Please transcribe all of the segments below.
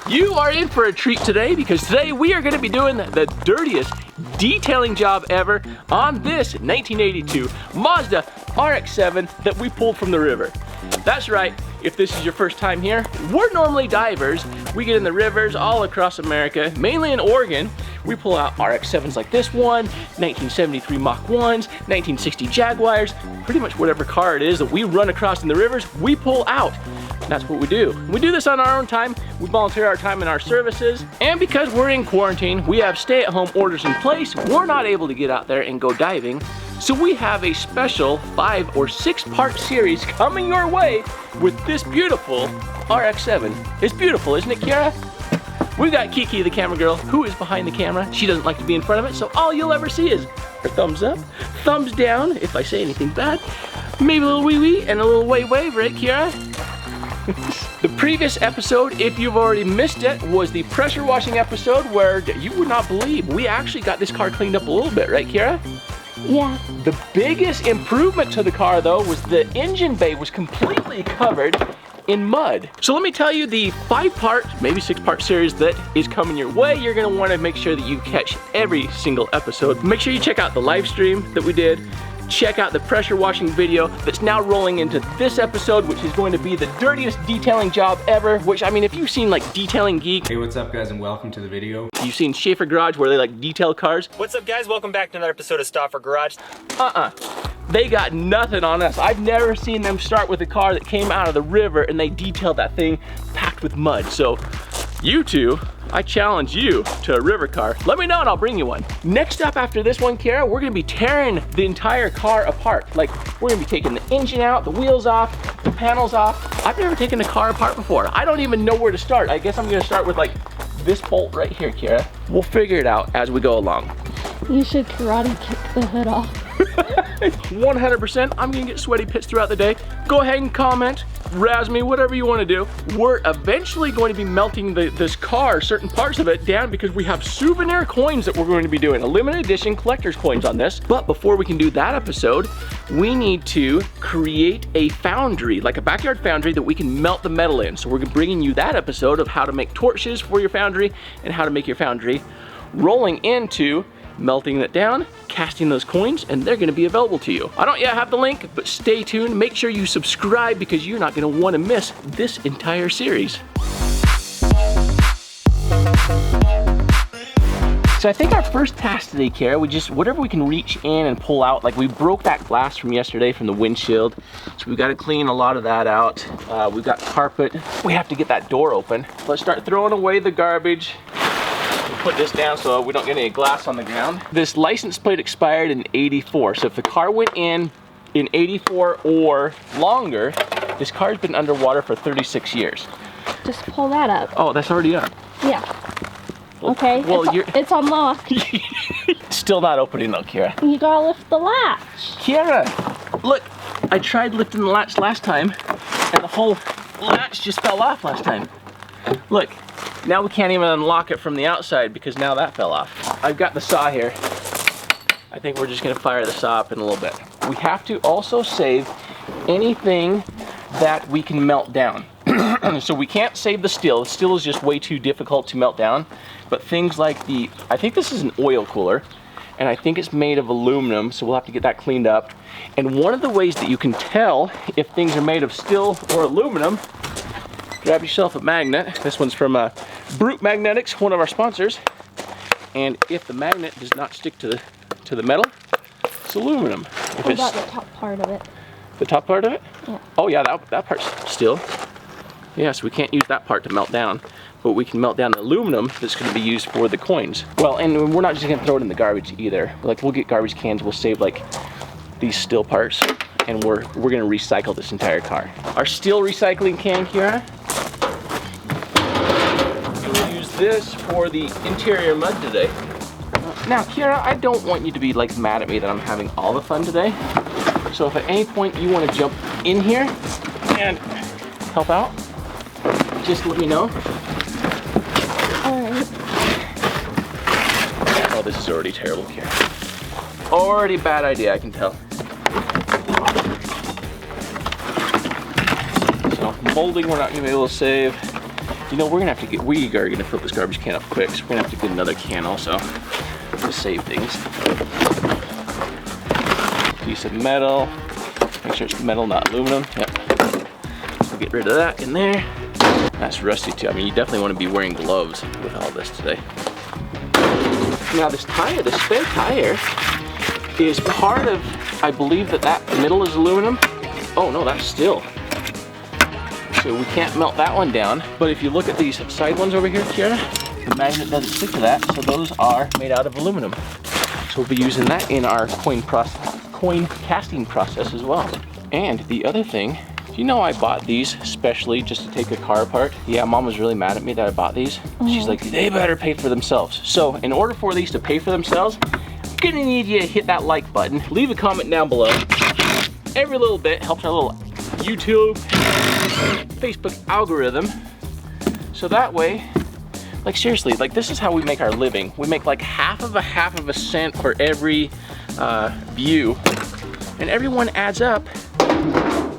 You are in for a treat today because today we are going to be doing the dirtiest detailing job ever on this 1982 Mazda RX7 that we pulled from the river. That's right, if this is your first time here, we're normally divers. We get in the rivers all across America, mainly in Oregon. We pull out RX7s like this one, 1973 Mach 1s, 1960 Jaguars, pretty much whatever car it is that we run across in the rivers, we pull out. That's what we do. We do this on our own time. We volunteer our time in our services. And because we're in quarantine, we have stay-at-home orders in place. We're not able to get out there and go diving. So we have a special 5 or 6 part series coming your way with this beautiful RX7. It's beautiful, isn't it, Kiara? We've got Kiki, the camera girl, who is behind the camera. She doesn't like to be in front of it, so all you'll ever see is her thumbs up, thumbs down, if I say anything bad, maybe a little wee-wee and a little wave, right, Kiara? The previous episode, if you've already missed it, was the pressure washing episode where you would not believe we actually got this car cleaned up a little bit, right, Kiara? Yeah. The biggest improvement to the car, though, was the engine bay was completely covered in mud. So let me tell you the 5-part, maybe 6-part series that is coming your way. You're gonna wanna make sure that you catch every single episode. Make sure you check out the live stream that we did. Check out the pressure washing video that's now rolling into this episode, which is going to be the dirtiest detailing job ever, which, I mean, if you've seen like Detailing Geek. Hey, what's up guys, and welcome to the video. You've seen Schaefer Garage where they like detail cars. What's up guys, welcome back to another episode of Stop for Garage. They got nothing on us. I've never seen them start with a car that came out of the river and they detailed that thing packed with mud. So you two, I challenge you to a river car. Let me know and I'll bring you one. Next up after this one, Kara, we're gonna be tearing the entire car apart. Like, we're gonna be taking the engine out, the wheels off, the panels off. I've never taken a car apart before. I don't even know where to start. I guess I'm gonna start with like this bolt right here, Kara. We'll figure it out as we go along. You should karate kick the hood off. 100%, I'm gonna get sweaty pits throughout the day. Go ahead and comment, razz me, whatever you wanna do. We're eventually going to be melting this car, certain parts of it, down because we have souvenir coins that we're going to be doing, a limited edition collector's coins on this. But before we can do that episode, we need to create a foundry, like a backyard foundry that we can melt the metal in. So we're bringing you that episode of how to make torches for your foundry and how to make your foundry, rolling into melting that down, casting those coins, and they're gonna be available to you. I don't yet have the link, but stay tuned. Make sure you subscribe because you're not gonna wanna miss this entire series. So I think our first task today, Kara, we just, whatever we can reach in and pull out, like we broke that glass from yesterday from the windshield, so we gotta clean a lot of that out. We've got carpet. We have to get that door open. Let's start throwing away the garbage. Put this down so we don't get any glass on the ground. This license plate expired in '84, so if the car went in 84 or longer, this car's been underwater for 36 years. Just pull that up. Oh, that's already up. Yeah. Okay, well, it's unlocked. Still not opening though, Kira. You gotta lift the latch. Kira, look, I tried lifting the latch last time and the whole latch just fell off last time. Look. Now we can't even unlock it from the outside because now that fell off. I've got the saw here. I think we're just gonna fire the saw up in a little bit. We have to also save anything that we can melt down. So we can't save the steel. The steel is just way too difficult to melt down. But things like I think this is an oil cooler, and I think it's made of aluminum, so we'll have to get that cleaned up. And one of the ways that you can tell if things are made of steel or aluminum, grab yourself a magnet. This one's from Brute Magnetics, one of our sponsors. And if the magnet does not stick to the metal, it's aluminum. If what about the top part of it? The top part of it? Yeah. Oh yeah, that part's steel. Yeah, so we can't use that part to melt down, but we can melt down the aluminum that's gonna be used for the coins. Well, and we're not just gonna throw it in the garbage either. Like, we'll get garbage cans, we'll save like these steel parts, and we're gonna recycle this entire car. Our steel recycling can here, we'll use this for the interior mud today. Now, Kira, I don't want you to be like mad at me that I'm having all the fun today. So if at any point you want to jump in here and help out, just let me know. Alright. Oh, this is already terrible, Kira. Already bad idea, I can tell. So molding we're not gonna be able to save. You know, we are gonna fill this garbage can up quick, so we're gonna have to get another can also to save things. Piece of metal. Make sure it's metal, not aluminum. Yep. So get rid of that in there. That's rusty too. I mean, you definitely want to be wearing gloves with all this today. Now this tire, the spare tire, is part of, I believe that middle is aluminum. Oh no, that's steel. So we can't melt that one down. But if you look at these side ones over here, Kiara, the magnet doesn't stick to that, so those are made out of aluminum. So we'll be using that in our coin casting process as well. And the other thing, you know, I bought these specially just to take a car apart. Yeah, Mom was really mad at me that I bought these. She's like, they better pay for themselves. So in order for these to pay for themselves, I'm gonna need you to hit that like button. Leave a comment down below. Every little bit helps our little YouTube, Facebook algorithm. So that way, like seriously, like this is how we make our living. We make like half of a cent for every view, and everyone adds up.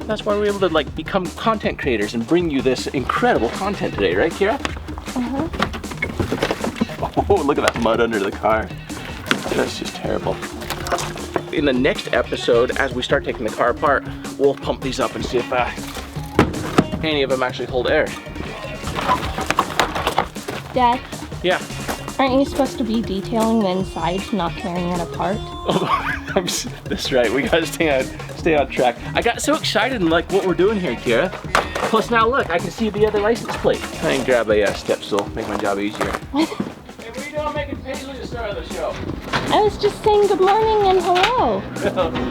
That's why we're able to like become content creators and bring you this incredible content today, right, Kira? Oh, look at that mud under the car. That's just terrible. In the next episode, as we start taking the car apart, we'll pump these up and see if any of them actually hold air. Dad? Yeah? Aren't you supposed to be detailing the insides, not tearing it apart? Oh, that's right. We gotta stay on track. I got so excited in like what we're doing here, Kira. Plus now look, I can see the other license plate. I can grab a step stool, make my job easier. Hey, what are you doing making Paisley the star of the show? I was just saying good morning and hello.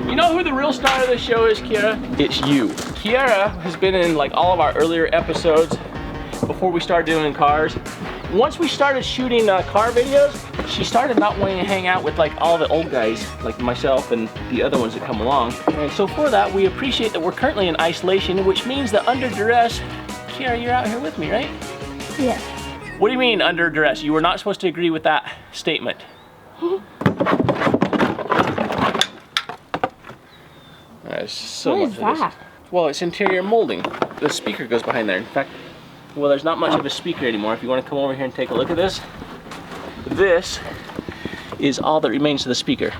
You know who the real star of the show is, Kiara? It's you. Kiara has been in like all of our earlier episodes before we started doing cars. Once we started shooting car videos, she started not wanting to hang out with like all the old guys, like myself and the other ones that come along. And so for that, we appreciate that we're currently in isolation, which means that under duress, Kiara, you're out here with me, right? Yes. What do you mean under duress? You were not supposed to agree with that statement. There's so What much is of this. that? Well, it's interior molding. The speaker goes behind there. In fact, well, there's not much of a speaker anymore. If you want to come over here and take a look at this, this is all that remains of the speaker.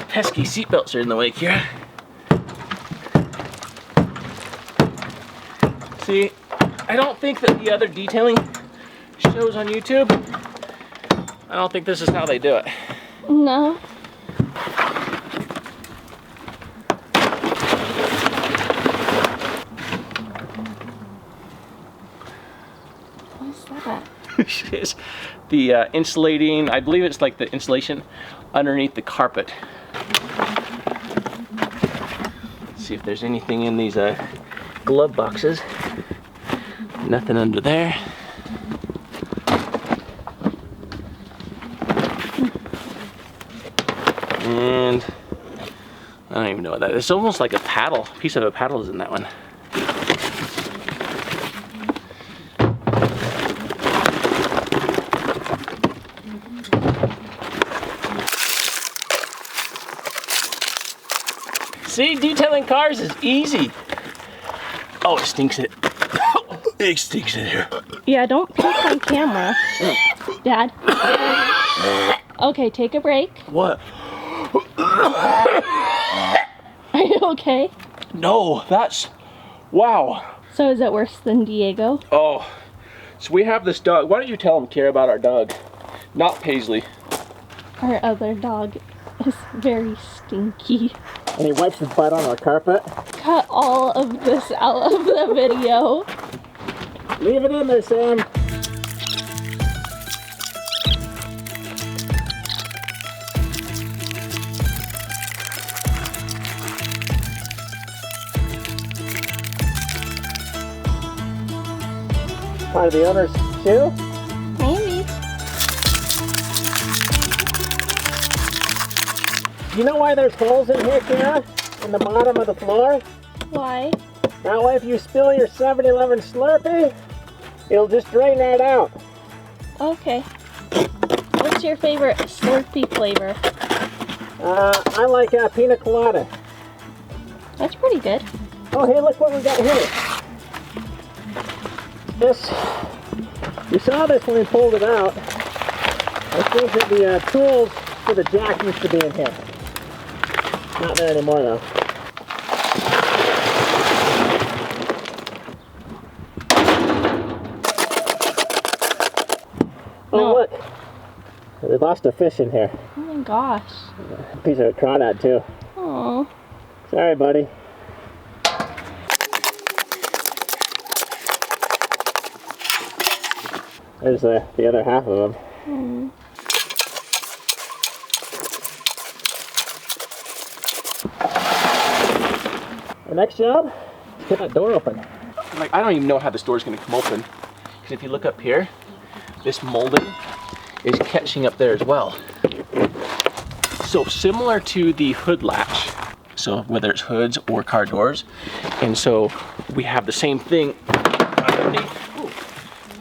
Pesky seatbelts are in the way, Kira. See, I don't think that the other detailing shows on YouTube, I don't think this is how they do it. No. Is the insulating, I believe it's like the insulation underneath the carpet. Let's see if there's anything in these glove boxes. Nothing under there. And I don't even know what that is. It's almost like a paddle. A piece of a paddle is in that one. See, detailing cars is easy. Oh, it stinks it. It stinks in here. Yeah, don't puke on camera. Dad. Okay, take a break. What? Are you okay? No, that's, wow. So is it worse than Diego? Oh, so we have this dog. Why don't you tell him, Kira, about our dog? Not Paisley. Our other dog is very stinky. And he wipes his butt on our carpet. Cut all of this out of the video. Leave it in there, Sam. Part of the owner's shoe? Maybe. You know why there's holes in here, Kira? In the bottom of the floor? Why? That way if you spill your 7-Eleven Slurpee, it'll just drain right out. Okay. What's your favorite Slurpee flavor? I like pina colada. That's pretty good. Oh, hey, look what we got here. This, you saw this when we pulled it out. I think that the tools for the jack used to be in here. Not there anymore though. Oh, look. We lost a fish in here. Oh my gosh. A piece of crawdad too. Oh. Sorry, buddy. There's the other half of them. The next job is get that door open. Like, I don't even know how this door's gonna come open. Because if you look up here, this molding is catching up there as well. So similar to the hood latch, so whether it's hoods or car doors, and so we have the same thing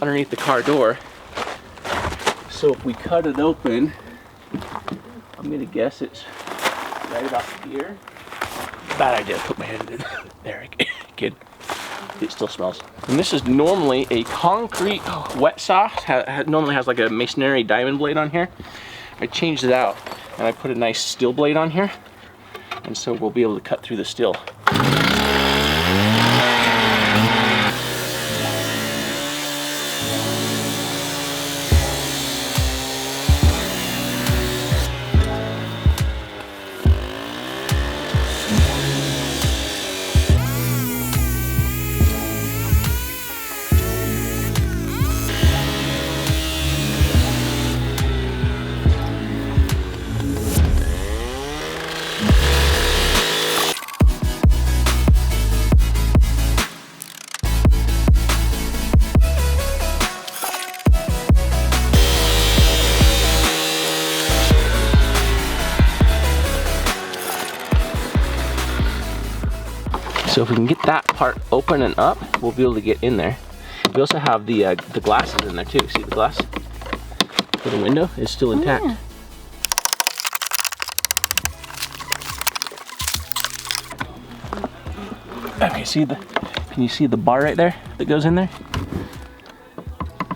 underneath the car door. So if we cut it open, I'm gonna guess it's right about here. Bad idea, put my hand in there, kid. It still smells. And this is normally a concrete wet saw. Normally has like a masonry diamond blade on here. I changed it out and I put a nice steel blade on here. And so we'll be able to cut through the steel. So if we can get that part open and up, we'll be able to get in there. We also have the glasses in there too. See the glass for the window is still intact. Yeah. Okay, can you see the bar right there that goes in there?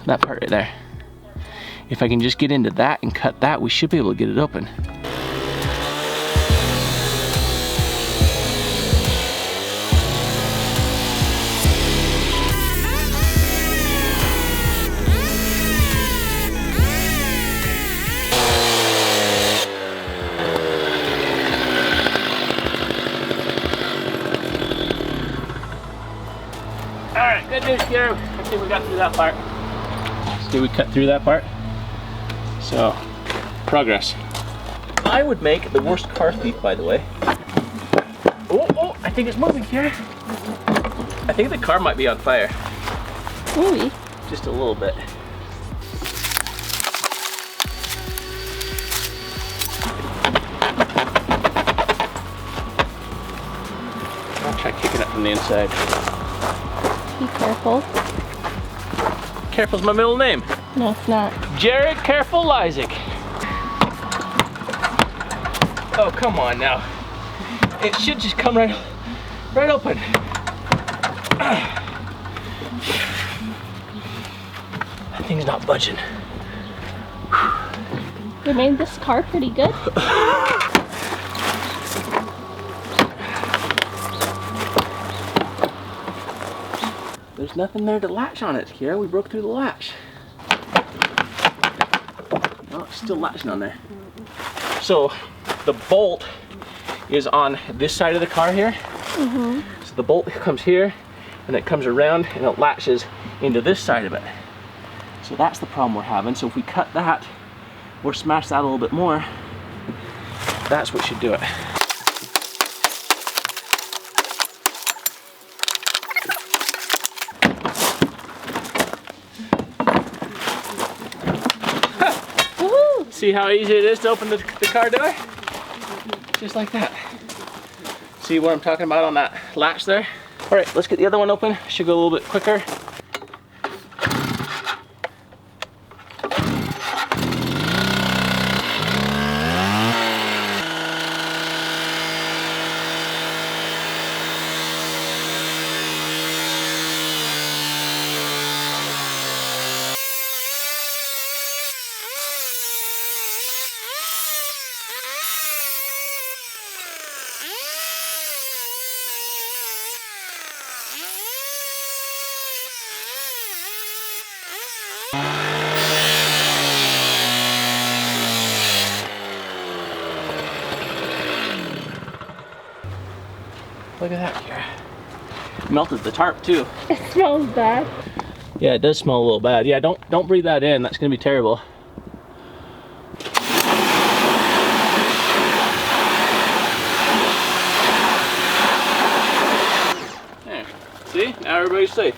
That part right there. If I can just get into that and cut that, we should be able to get it open. Alright, good news here. I think we got through that part. See, we cut through that part. So, progress. I would make the worst car thief, by the way. Oh, I think it's moving here. I think the car might be on fire. Ooh. Just a little bit. I'll try kicking it from the inside. Be careful. Careful's my middle name. No, it's not. Jared Careful Isaac. Oh, come on now. It should just come right open. That thing's not budging. We made this car pretty good. There's nothing there to latch on it, Kira. We broke through the latch. No, it's still latching on there. So the bolt is on this side of the car here. So the bolt comes here and it comes around and it latches into this side of it. So that's the problem we're having. So if we cut that or smash that a little bit more, that's what should do it. See how easy it is to open the car door? Just like that. See what I'm talking about on that latch there? All right, let's get the other one open. Should go a little bit quicker. Look at that, Kara. Melted the tarp too. It smells bad. Yeah, it does smell a little bad. Yeah, don't breathe that in. That's gonna be terrible. There. See? Now everybody's safe.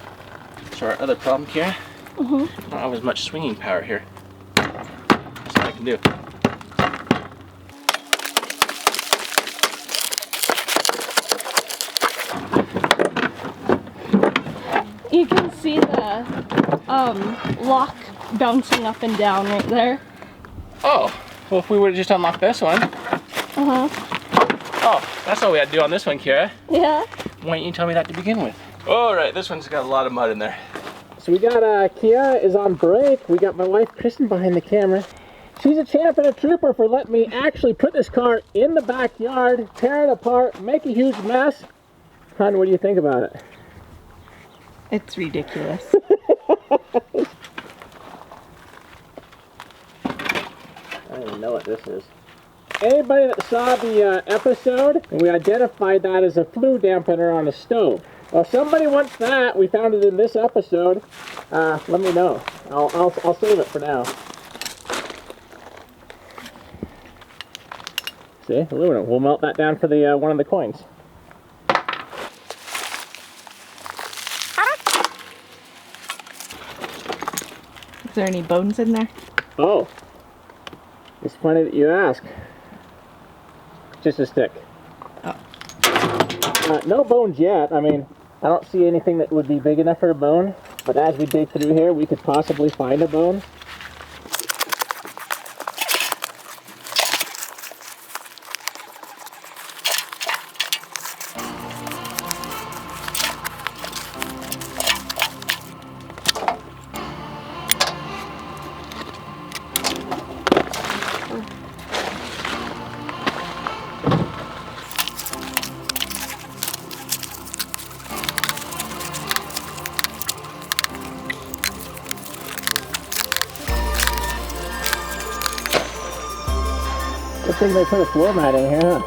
So our other problem, Kara, I don't have as much swinging power here. That's what I can do. You can see the lock bouncing up and down right there. Oh, well if we would have just unlocked this one. Uh-huh. Oh, that's all we had to do on this one, Kara. Yeah. Why didn't you tell me that to begin with? All right, this one's got a lot of mud in there. So we got Kia is on break. We got my wife Kristen behind the camera. She's a champ and a trooper for letting me actually put this car in the backyard, tear it apart, make a huge mess. Hon, what do you think about it? It's ridiculous. I don't even know what this is. Anybody that saw the episode, and we identified that as a flue dampener on a stove. Well, if somebody wants that, we found it in this episode, let me know. I'll save it for now. See, aluminum. We'll melt that down for the one of the coins. Is there any bones in there? Oh, it's funny that you ask. Just a stick. Oh. No bones yet. I mean, I don't see anything that would be big enough for a bone, but as we dig through here, we could possibly find a bone. Good thing they put a floor mat in here, huh?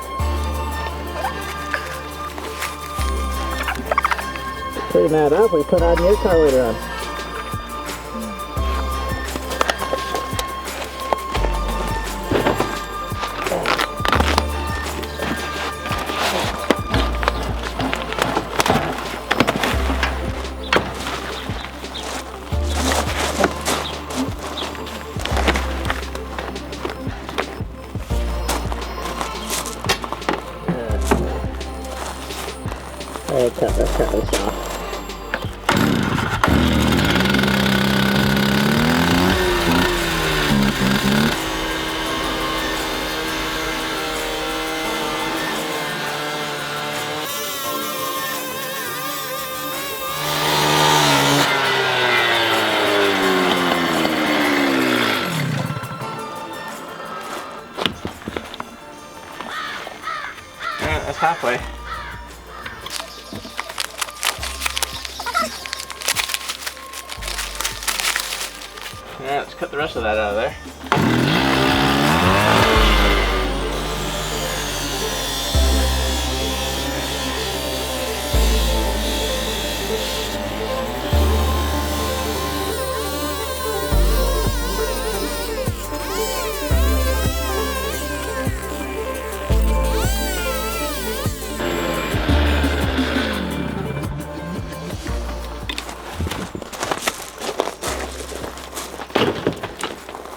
Clean that up, we put on your car later on. Let's cut this off. That's halfway. Alright, let's cut the rest of that out of there.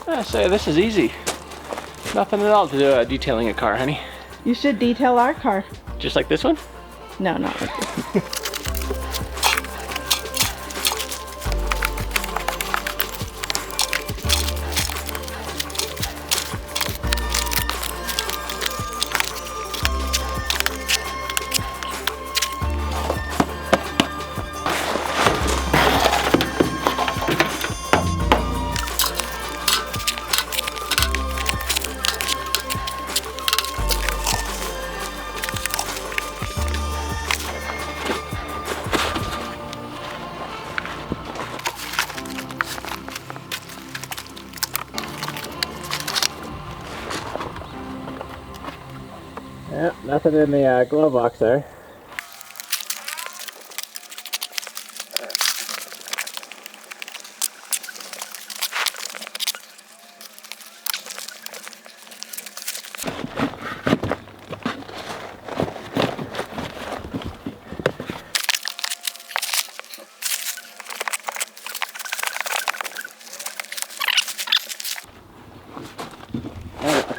I say this is easy. Nothing at all to do detailing a car, honey. You should detail our car. Just like this one? No, not like this. Yep, nothing in the glove box there.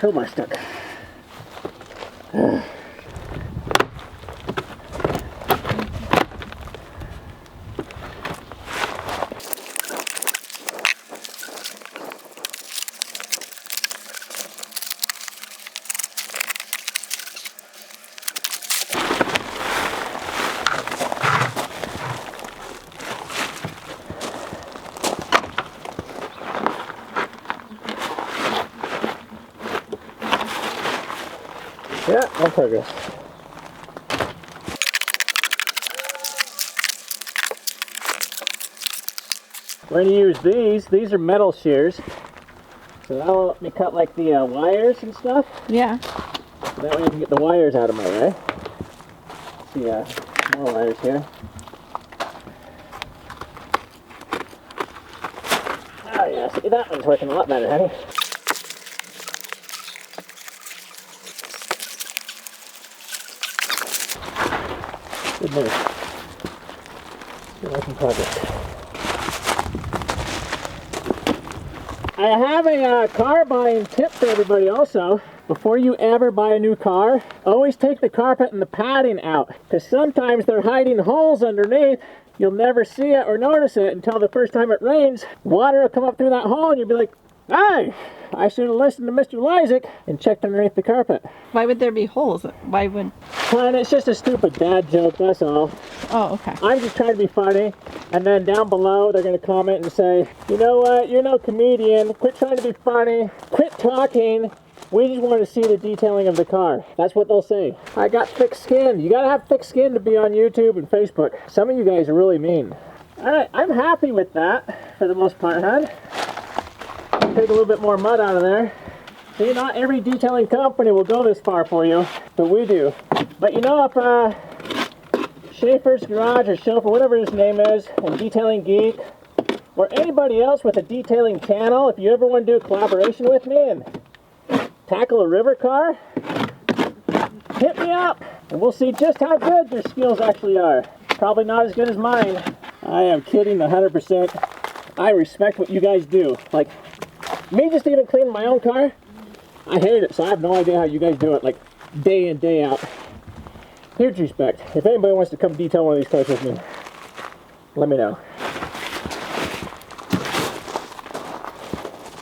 crowbar stuck. Yeah, no progress. We're going to use these. These are metal shears. So that'll let me cut like the wires and stuff. Yeah. So that way I can get the wires out of my way. Let's see, more wires here. Oh yeah, see that one's working a lot better, honey. Good news. Still making progress. I have a car buying tip for everybody also. Before you ever buy a new car, always take the carpet and the padding out, because sometimes they're hiding holes underneath. You'll never see it or notice it until the first time it rains. Water will come up through that hole and you'll be like, hey, I should have listened to Mr. Lysick and checked underneath the carpet. Why would there be holes? Why would... And it's just a stupid dad joke, that's all. Oh, okay. I'm just trying to be funny. And then down below, they're going to comment and say, you know what, you're no comedian. Quit trying to be funny. Quit talking. We just want to see the detailing of the car. That's what they'll say. I got thick skin. You got to have thick skin to be on YouTube and Facebook. Some of you guys are really mean. All right, I'm happy with that for the most part, hon. Take a little bit more mud out of there. See, not every detailing company will go this far for you, but we do. But you know, if Schaefer's Garage or Chauffeur, whatever his name is, and Detailing Geek, or anybody else with a detailing channel, if you ever want to do a collaboration with me and tackle a river car, hit me up, and we'll see just how good your skills actually are. Probably not as good as mine. I am kidding 100%. I respect what you guys do. Like, me just even cleaning my own car, I hate it, so I have no idea how you guys do it, like, day in, day out. Huge respect. If anybody wants to come detail one of these cars with me, let me know.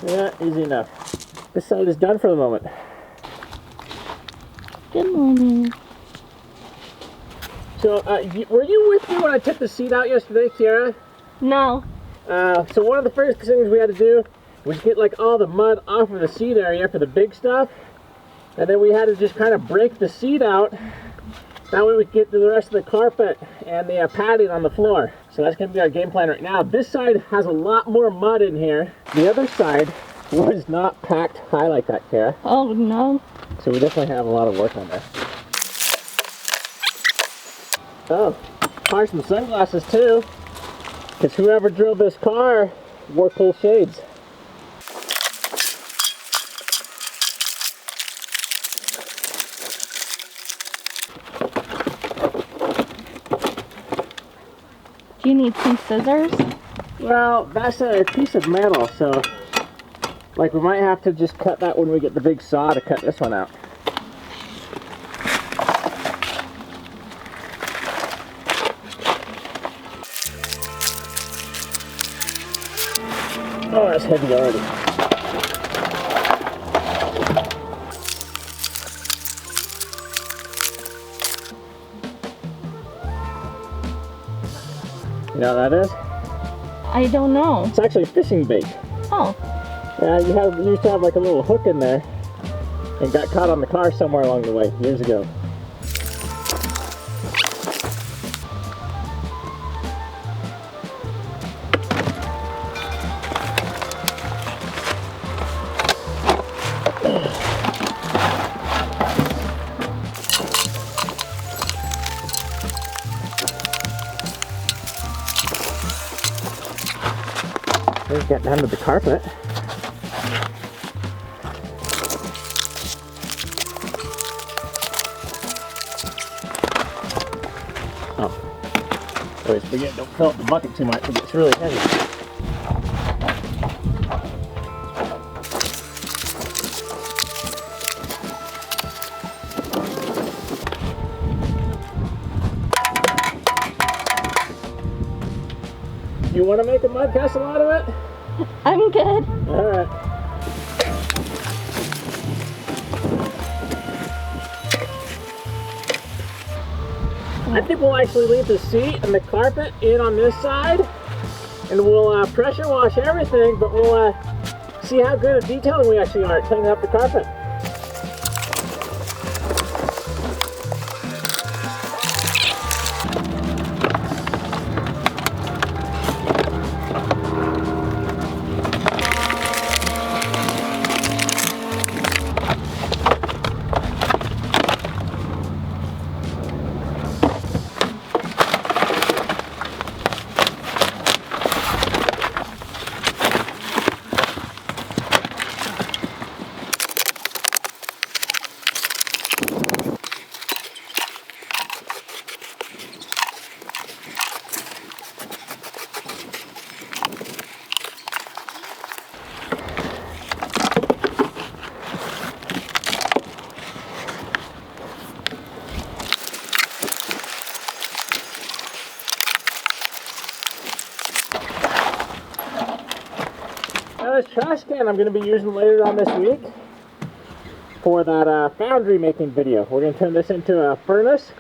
Yeah, easy enough. This side is done for the moment. Good morning. So, were you with me when I took the seat out yesterday, Kiara? No. So one of the first things we had to do was get like all the mud off of the seat area for the big stuff. And then we had to just kind of break the seat out. That way we could get to the rest of the carpet and the padding on the floor. So that's going to be our game plan right now. This side has a lot more mud in here. The other side was not packed high like that, Kara. Oh, no. So we definitely have a lot of work on there. Oh, probably some sunglasses too. Because whoever drove this car wore cool shades. Do you need some scissors? Well, that's a piece of metal, so like we might have to just cut that when we get the big saw to cut this one out. Oh, that's heavy already. You know what that is? I don't know. It's actually fishing bait. Oh. Yeah, you used to have like a little hook in there and got caught on the car somewhere along the way years ago. Let's get down to the carpet. Oh. Always forget, don't fill up the bucket too much, it gets really heavy. want to make a mud castle out of it? I'm good. All right. I think we'll actually leave the seat and the carpet in on this side, and we'll pressure wash everything, but we'll see how good at detailing we actually are at cleaning up the carpet. Now this trash can I'm going to be using later on this week for that foundry making video. We're going to turn this into a furnace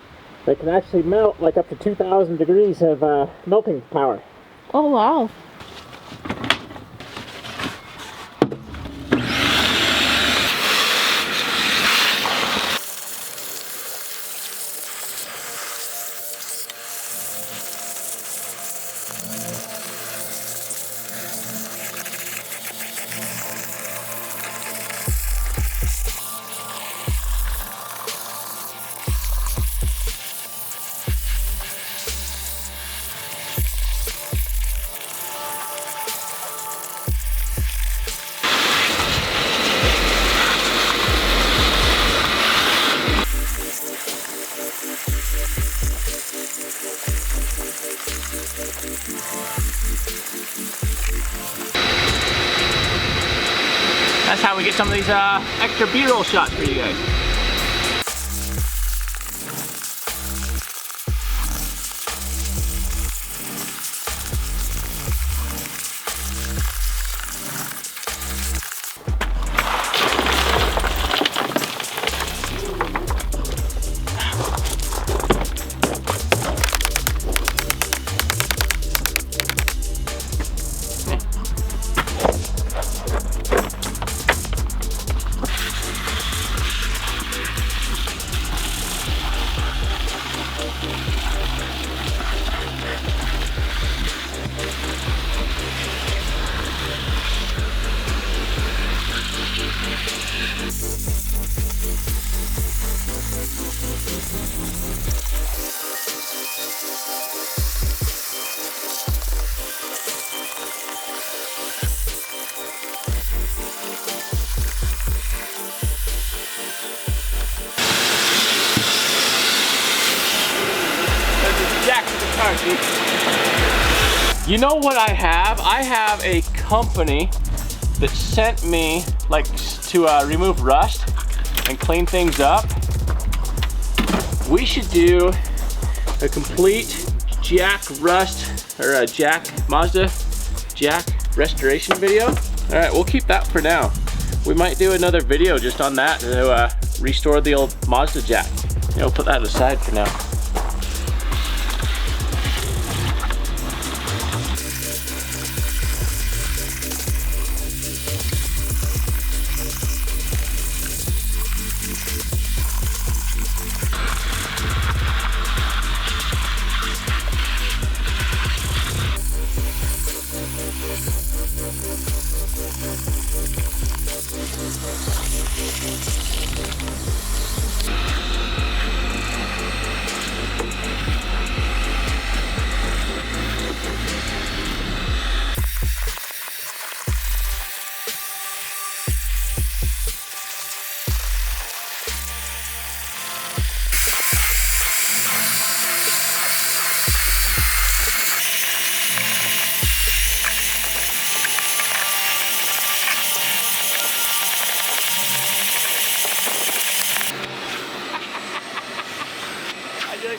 that can actually melt like up to 2,000 degrees of melting power. Oh, wow. That's how we get some of these extra B-roll shots for you guys. You know what I have? I have a company that sent me like to remove rust and clean things up. We should do a complete jack rust or a jack Mazda jack restoration video. All right, we'll keep that for now. We might do another video just on that to restore the old Mazda jack. We'll put that aside for now.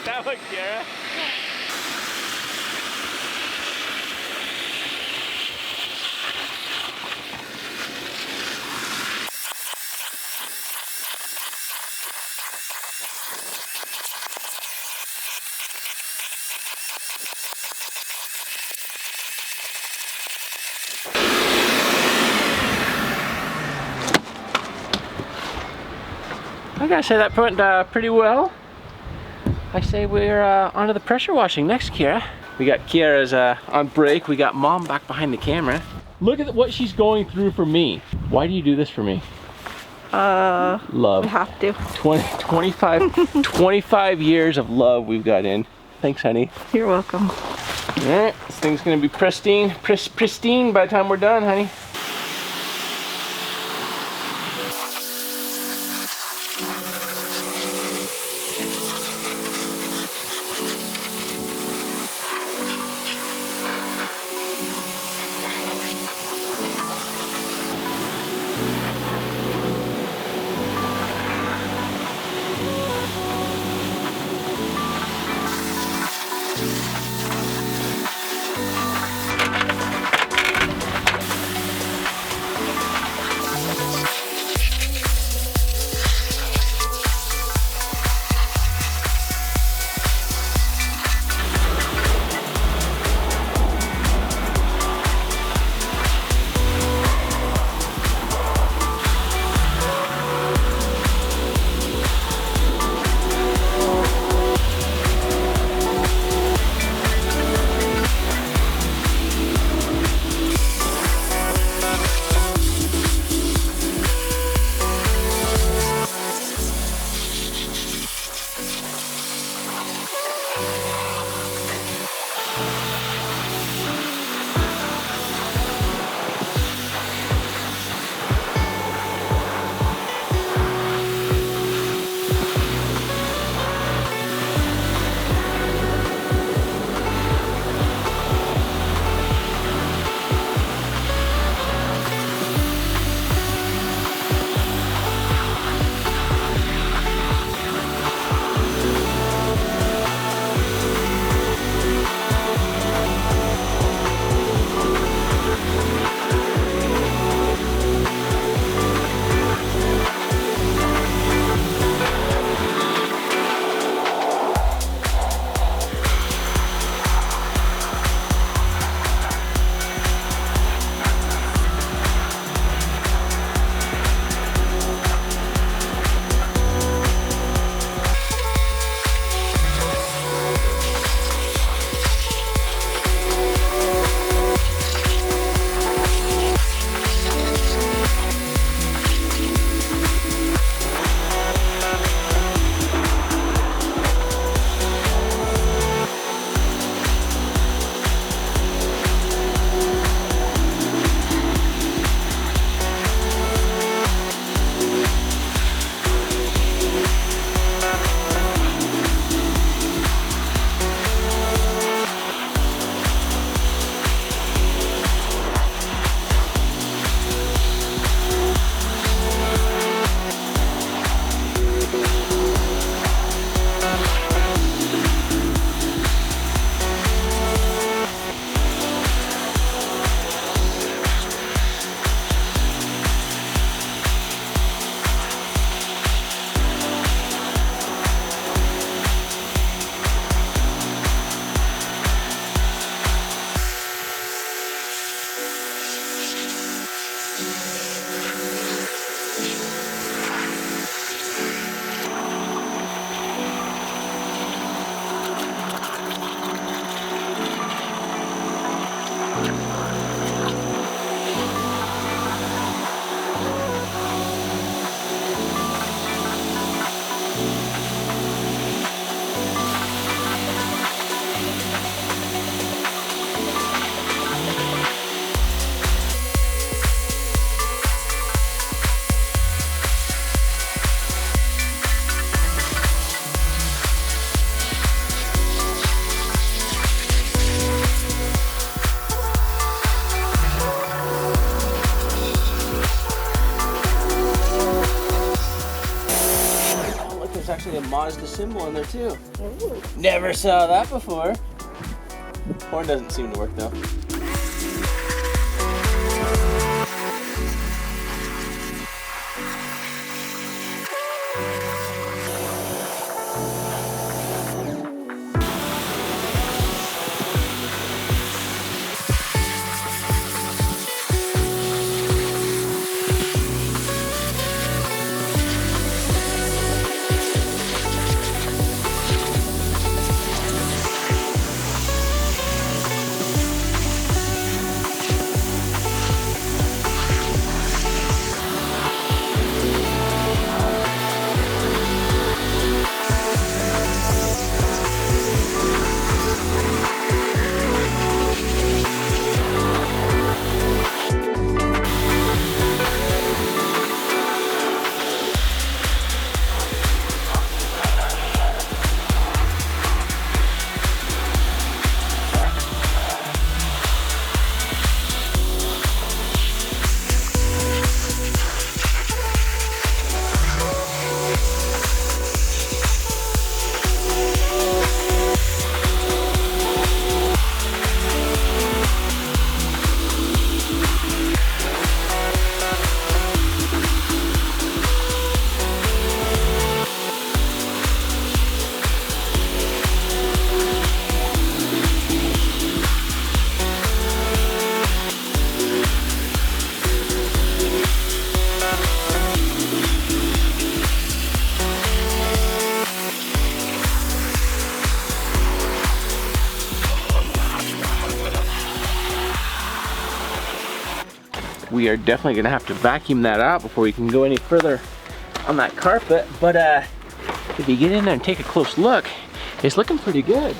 That one, Kara. I gotta say that went pretty well. I say we're onto the pressure washing next, Kiara. We got Kiara's on break. We got Mom back behind the camera. Look at what she's going through for me. Why do you do this for me? Love. We have to. 25 years of love we've got in. Thanks, honey. You're welcome. Yeah, this thing's gonna be pristine, pristine by the time we're done, honey. actually a Mazda symbol in there too. Ooh. Never saw that before. Horn doesn't seem to work though. we are definitely gonna have to vacuum that out before we can go any further on that carpet. But if you get in there and take a close look, it's looking pretty good.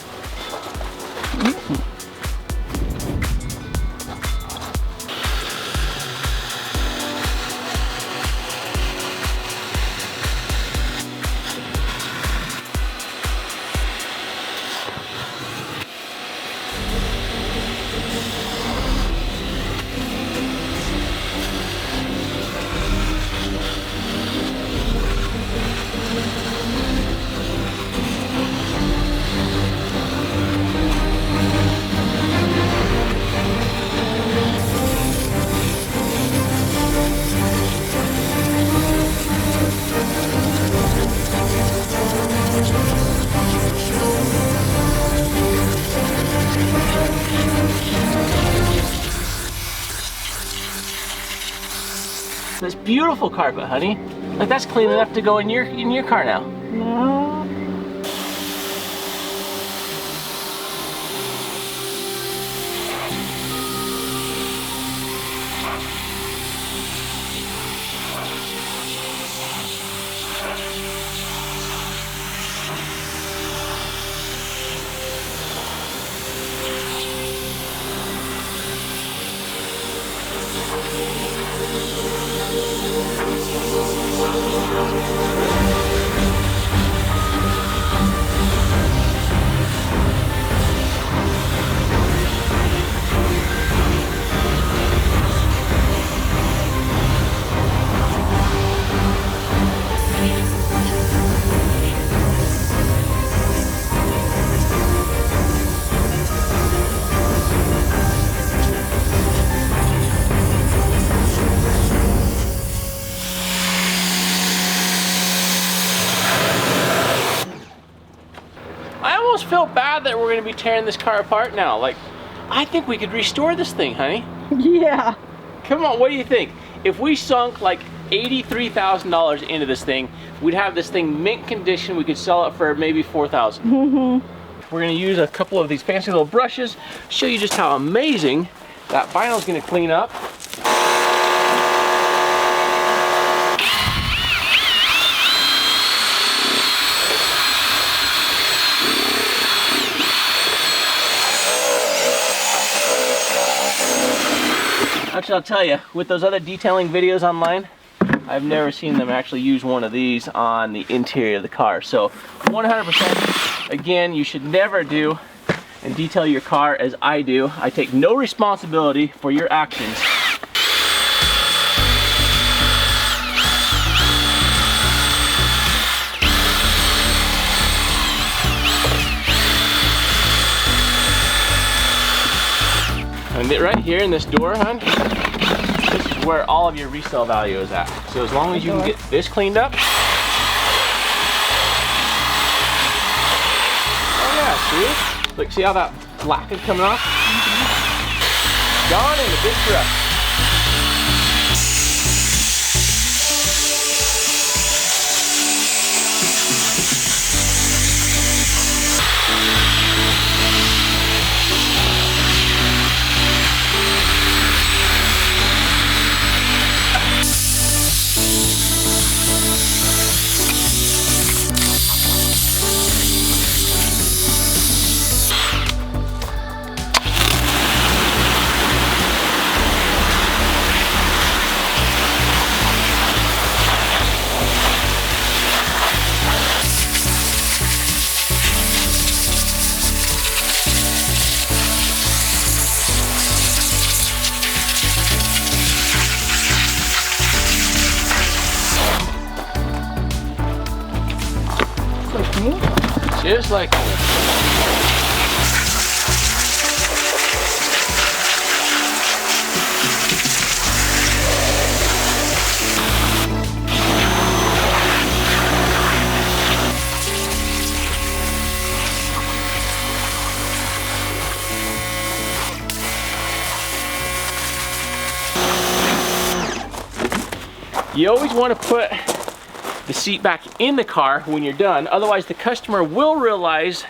This beautiful carpet, honey. Like that's clean enough to go in your car now. No. I almost feel bad that we're gonna be tearing this car apart now. Like, I think we could restore this thing, honey. Yeah. Come on, what do you think? If we sunk like $83,000 into this thing, we'd have this thing mint condition. We could sell it for maybe $4,000. We're gonna use a couple of these fancy little brushes, show you just how amazing that vinyl's gonna clean up. Actually, I'll tell you, with those other detailing videos online, I've never seen them actually use one of these on the interior of the car. So 100%, again, you should never do and detail your car as I do. I take no responsibility for your actions. And right here in this door, hon, this is where all of your resale value is at. So as long as you can get this cleaned up. Oh yeah, see? Look, see how that black is coming off? Gone in the big brush. Just like that. You always want to put the seat back in the car when you're done, otherwise the customer will realize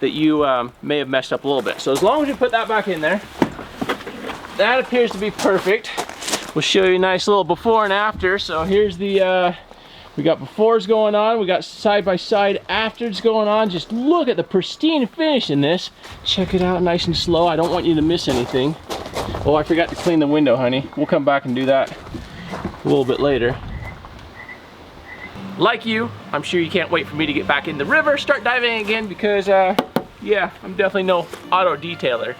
that you may have messed up a little bit. So as long as you put that back in there, that appears to be perfect. We'll show you a nice little before and after. So here's the, we got befores going on. We got side-by-side afters going on. Just look at the pristine finish in this. Check it out, nice and slow. I don't want you to miss anything. Oh, I forgot to clean the window, honey. We'll come back and do that a little bit later. Like you, I'm sure you can't wait for me to get back in the river, start diving again, because yeah, I'm definitely no auto detailer.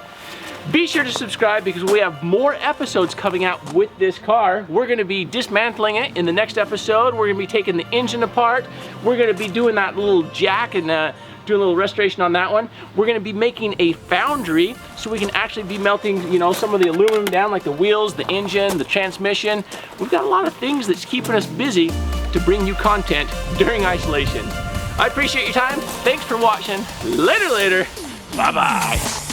Be sure to subscribe because we have more episodes coming out with this car. We're gonna be dismantling it in the next episode. We're gonna be taking the engine apart. We're gonna be doing that little jack and doing a little restoration on that one. We're gonna be making a foundry so we can actually be melting, you know, some of the aluminum down, like the wheels, the engine, the transmission. We've got a lot of things that's keeping us busy to bring you content during isolation. I appreciate your time. Thanks for watching. Later. Bye-bye.